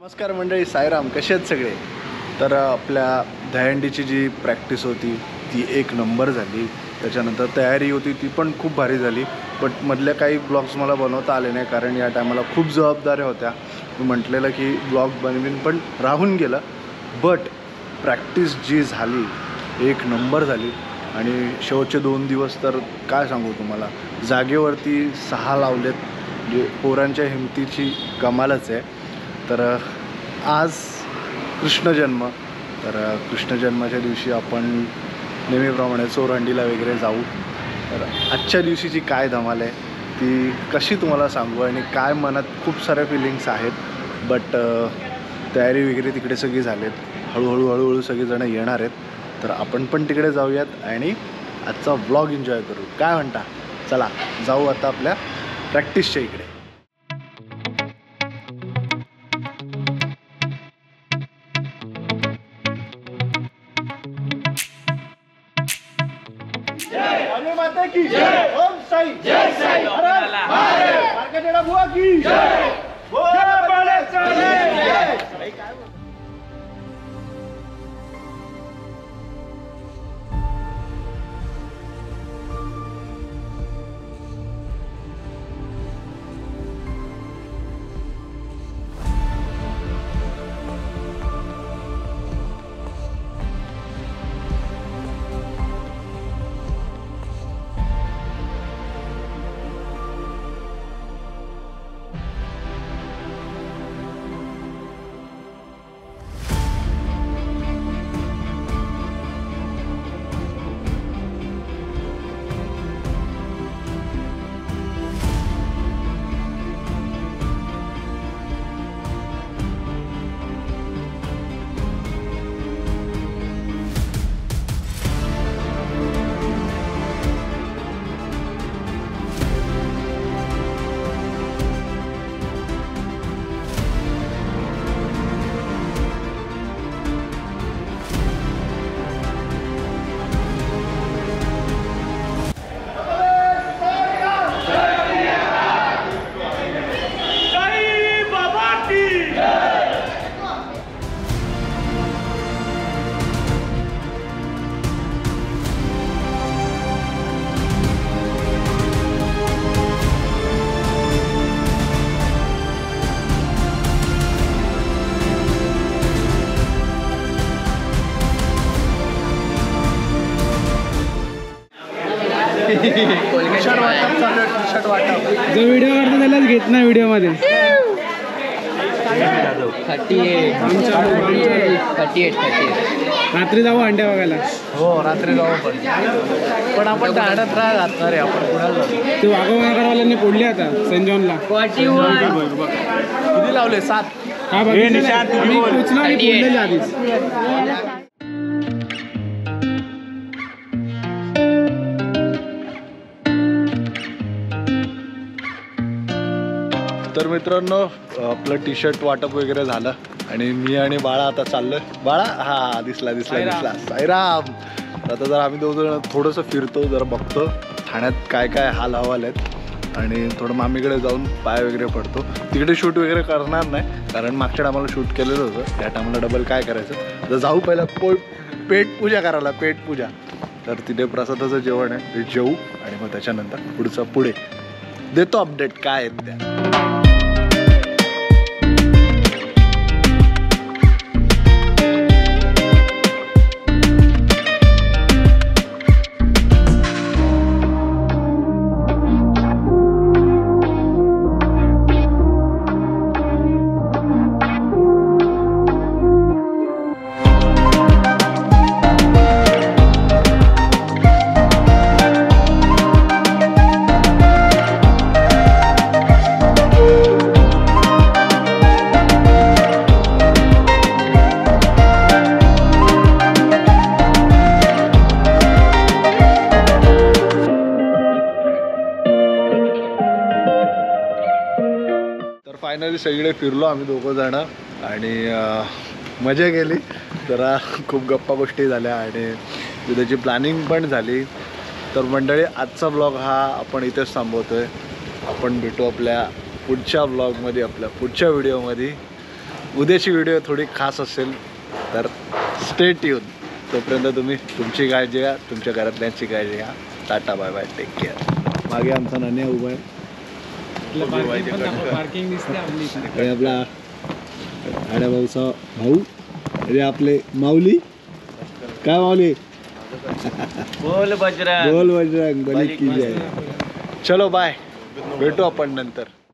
नमस्कार मंडळी, साईराम. कसे आहेत सगळे? तर आपल्या दहीहंडीची जी प्रॅक्टिस होती ती एक नंबर झाली. त्याच्यानंतर तयारी होती ती पण खूप भारी झाली. बट मधल्या काही ब्लॉग्स मला बनवता आले नाही कारण या टायमाला खूप जबाबदाऱ्या होत्या. मी म्हटलेलं की ब्लॉग बनवीन पण राहून गेलं. बट प्रॅक्टिस जी झाली एक नंबर झाली आणि शेवटचे 2 दिवस तर काय सांगू तुम्हाला, जागेवरती 6 लावलेत. म्हणजे पोरांच्या हिमतीची कमालच आहे. तर आज कृष्ण जन्म, तर कृष्ण जन्माच्या दिवशी आपण नेहमीप्रमाणे चोरहंडीला वगैरे जाऊ. तर आजच्या दिवशीची काय धमाल आहे ती कशी तुम्हाला सांगू आणि काय मनात खूप साऱ्या फिलिंग्स आहेत. बट तयारी वगैरे तिकडे सगळी झालेत. हळूहळू सगळेजण येणार आहेत. तर आपण पण तिकडे जाऊयात आणि आजचा व्लॉग एन्जॉय करू. काय म्हणता? चला जाऊ आता आपल्या प्रॅक्टिसच्या इकडे. माता की जय. ओम साई. जय साई. मार्कंडेय बुवा की जय. बोला बाळाचा जय. टी-शर्ट वाटप चालू आहे. टी-शर्ट वाटप जो व्हिडिओ काढतो त्यालाच घेत नाही व्हिडिओमध्ये. 38 रात्री जाऊ अंड्या बघायला. हो, रात्री जाऊ पण आपण टाळत राहणार आहे. आपण पुण्याला जाऊ. ते वाघोबाकरवाल्यांनी फोडले आता सेंट जॉनला. किती लावले? 7. हा बघितलं आम्ही पोचलो आणि फोडलेले आधीच. तर मित्रांनो, आपलं टी-शर्ट वाटप वगैरे झालं आणि मी आणि बाळा आता चाललोय. बाळा, हा दिसला. साईराम. आता जर आम्ही दोघं थोडंसं फिरतो, जरा बघतो ठाण्यात काय काय हाल हवाल आहेत आणि थोडं मामीकडे जाऊन पाय वगैरे पडतो. तिकडे शूट वगैरे करणार नाही कारण मागच्या टायमाला शूट केलेलं होतं. त्या टायमाला डबल काय करायचं, तर जाऊ पहिला पेटपूजा करायला. पेटपूजा, तर तिथे प्रसादाचं जेवण आहे, ते जेवू आणि मग त्याच्यानंतर पुढे देतो अपडेट काय आहेत त्या. फायनली सगळे फिरलो आम्ही दोघं जण आणि मजा केली. जरा खूप गप्पा गोष्टी झाल्या आणि त्याची प्लॅनिंग पण झाली. तर मंडळी, आजचा ब्लॉग हा आपण इथेच थांबवतोय. आपण भेटू आपल्या पुढच्या ब्लॉगमध्ये, आपल्या पुढच्या व्हिडिओमध्ये. उद्याची व्हिडिओ थोडी खास असेल, तर स्टे ट्यून. तोपर्यंत तुम्ही तुमची काळजी घ्या, तुमच्या घरातल्यांची काळजी घ्या. Tata bye bye, take care. मागे आमचा नाण्या उभा आहे. पार्किंग दिसते आपली. आणि आपला आड्या भाऊचा भाऊ, अरे आपले माऊली. काय माऊली? बोल बजरंग. बोल बजरंग बली की जय. चलो बाय, भेटू आपण नंतर.